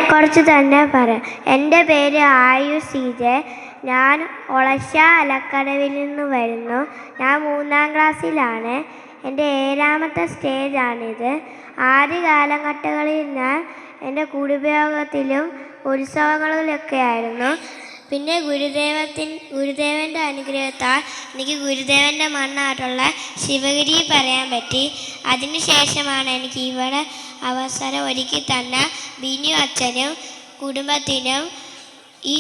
എന്നെക്കുറിച്ച് തന്നെ പറയാം. എൻ്റെ പേര് ആയുഷ് CJ. ഞാൻ ഒളശ്ശ അലക്കടവിൽ നിന്ന് വരുന്നു. ഞാൻ 3ാം ക്ലാസ്സിലാണ്. എൻ്റെ 7ാമത്തെ സ്റ്റേജാണിത്. ആദ്യ കാലഘട്ടങ്ങളിൽ ഞാൻ എൻ്റെ കുടുംബയോഗത്തിലും ഉത്സവങ്ങളിലൊക്കെ ആയിരുന്നു. പിന്നെ ഗുരുദേവൻ്റെ അനുഗ്രഹത്താൽ എനിക്ക് ഗുരുദേവൻ്റെ മണ്ണായിട്ടുള്ള ശിവഗിരി പറയാൻ പറ്റി. അതിനുശേഷമാണ് എനിക്ക് ഇവിടെ അവസരം ഒരുക്കി തന്ന ബിനു അച്ഛനും കുടുംബത്തിനും ഈ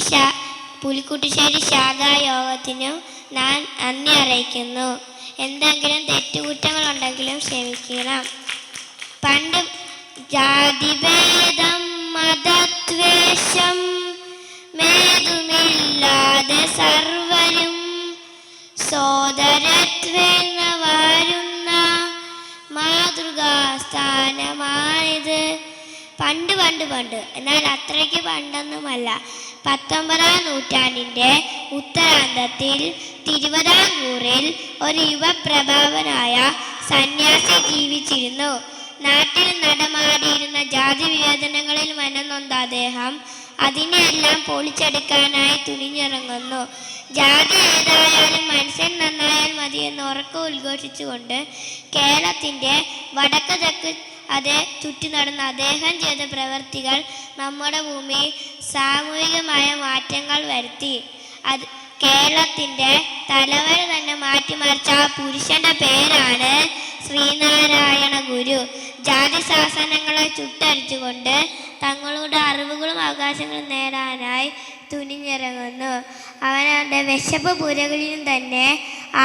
പുലിക്കുട്ടിശ്ശേരി ശാഖായോഗത്തിനും ഞാൻ നന്ദി അറിയിക്കുന്നു. എന്തെങ്കിലും തെറ്റുകുറ്റങ്ങളുണ്ടെങ്കിലും ക്ഷമിക്കണം. പണ്ട് ജാതിഭേദം മതദ്വേഷം മേതുമില്ലാതെ സർവരും സോദരത്വേന വാഴുന്ന മാതൃകാസ്ഥാനമാണിത്. പണ്ട് എന്നാൽ അത്രയ്ക്ക് പണ്ടൊന്നുമല്ല. 19ാം നൂറ്റാണ്ടിൻ്റെ ഉത്തരാർദ്ധത്തിൽ തിരുവിതാംകൂറിൽ ഒരു യുവപ്രഭാവനായ സന്യാസി ജീവിച്ചിരുന്നു. നാട്ടിൽ നടമാടിയിരുന്ന ജാതി വിവേചനങ്ങളിൽ മനംനൊന്ത അദ്ദേഹം അതിനെയെല്ലാം പൊളിച്ചെടുക്കാനായി തുനിഞ്ഞിറങ്ങുന്നു. ജാതി ഏതായാലും മനുഷ്യൻ നന്നായാൽ മതിയെന്ന് ഉറക്കെ ഉദ്ഘോഷിച്ചുകൊണ്ട് കേരളത്തിൻ്റെ വടക്ക് തെക്ക് ചുറ്റി നടന്ന അദ്ദേഹം ചെയ്ത പ്രവൃത്തികൾ നമ്മുടെ ഭൂമിയിൽ സാമൂഹികമായ മാറ്റങ്ങൾ വരുത്തി. കേരളത്തിൻ്റെ തലവര തന്നെ മാറ്റിമറിച്ച ആ പുരുഷന്റെ പേരാണ് ശ്രീനാരായണ ഗുരു. ജാതി ശാസനങ്ങളെ ചുട്ടരിച്ചുകൊണ്ട് തങ്ങളുടെ അറിവുകളും അവകാശങ്ങളും നേടാനായി തുനിഞ്ഞിറങ്ങുന്നു. അവനവൻ്റെ വിശപ്പ് പുരകളിലും തന്നെ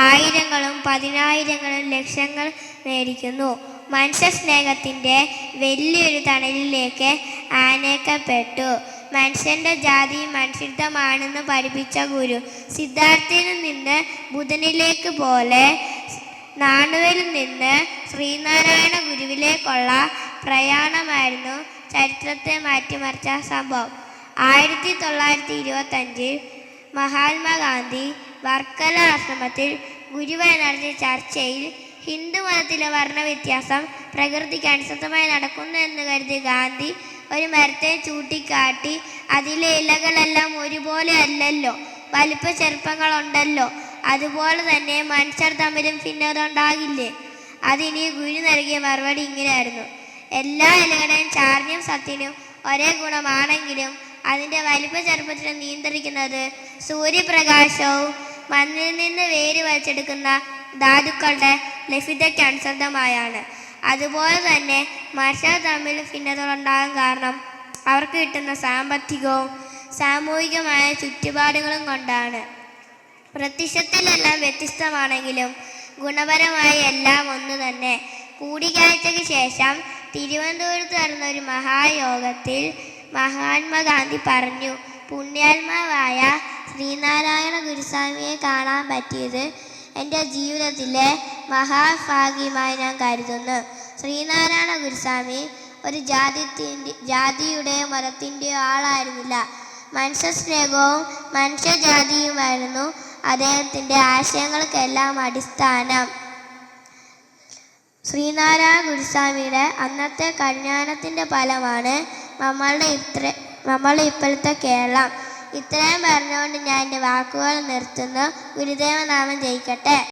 ആയിരങ്ങളും പതിനായിരങ്ങളും ലക്ഷങ്ങൾ മേടിക്കുന്നു. മനുഷ്യ സ്നേഹത്തിൻ്റെ വലിയൊരു തണലിലേക്ക് ആനയിക്കപ്പെട്ടു. മനുഷ്യൻ്റെ ജാതി മനുഷ്യത്വമാണെന്ന് പഠിപ്പിച്ച ഗുരു സിദ്ധാർത്ഥിൽ നിന്ന് ബുധനിലേക്ക് പോലെ നാണുവിൽ നിന്ന് ശ്രീനാരായണ ഗുരുവിലേക്കുള്ള പ്രയാണമായിരുന്നു ചരിത്രത്തെ മാറ്റിമറിച്ച സംഭവം. 1925 മഹാത്മാഗാന്ധി വർക്കല ആശ്രമത്തിൽ ഗുരുവായി നടത്തിയ ചർച്ചയിൽ ഹിന്ദു മതത്തിലെ വർണ്ണവ്യത്യാസം പ്രകൃതിക്ക് അനുസൃതമായി നടക്കുന്നു എന്ന് കരുതി ഗാന്ധി ഒരു മരത്തെ ചൂണ്ടിക്കാട്ടി, അതിലെ ഇലകളെല്ലാം ഒരുപോലെ അല്ലല്ലോ, വലിപ്പ ചെറുപ്പങ്ങളുണ്ടല്ലോ, അതുപോലെ തന്നെ മനുഷ്യർ തമ്മിലും ഭിന്നത ഉണ്ടാകില്ലേ? അതിനി ഗുരു നൽകിയ മറുപടി ഇങ്ങനെയായിരുന്നു: എല്ലാ ഇലകളുടെയും ചാർജ്യം സത്യനും ഒരേ ഗുണമാണെങ്കിലും അതിൻ്റെ വലിപ്പ ചെറുപ്പത്തിനെ നിയന്ത്രിക്കുന്നത് സൂര്യപ്രകാശവും മണ്ണിൽ നിന്ന് വേര് വലിച്ചെടുക്കുന്ന ധാതുക്കളുടെ ലഭ്യതയ്ക്ക് അനുസൃതമായാണ്. അതുപോലെ തന്നെ മനുഷ്യർ തമ്മിൽ ഭിന്നതകളുണ്ടാകാൻ കാരണം അവർക്ക് കിട്ടുന്ന സാമ്പത്തികവും സാമൂഹികമായ ചുറ്റുപാടുകളും കൊണ്ടാണ്. പ്രത്യക്ഷത്തിലെല്ലാം വ്യത്യസ്തമാണെങ്കിലും ഗുണപരമായി എല്ലാം ഒന്ന് തന്നെ. കൂടിക്കാഴ്ചയ്ക്ക് ശേഷം തിരുവനന്തപുരത്ത് നടന്ന ഒരു മഹായോഗത്തിൽ മഹാത്മാഗാന്ധി പറഞ്ഞു: പുണ്യാത്മാവായ ശ്രീനാരായണ ഗുരുസ്വാമിയെ കാണാൻ പറ്റിയത് എൻ്റെ ജീവിതത്തിലെ മഹാഭാഗ്യമായി ഞാൻ കരുതുന്നു. ശ്രീനാരായണ ഗുരുസ്വാമി ഒരു ജാതിയുടെയോ മതത്തിൻ്റെയോ ആളായിരുന്നില്ല. മനുഷ്യസ്നേഹവും മനുഷ്യജാതിയുമായിരുന്നു അദ്ദേഹത്തിൻ്റെ ആശയങ്ങൾക്കെല്ലാം അടിസ്ഥാനം. ശ്രീനാരായണ ഗുരുസ്വാമിയുടെ അന്നത്തെ കല്യാണത്തിൻ്റെ ഫലമാണ് നമ്മളുടെ ഇപ്പോഴത്തെ കേരളം. ഇത്രയും പറഞ്ഞുകൊണ്ട് ഞാൻ എൻ്റെ വാക്കുകൾ നിർത്തുന്നു. ഗുരുദേവനാമം ജയിക്കട്ടെ.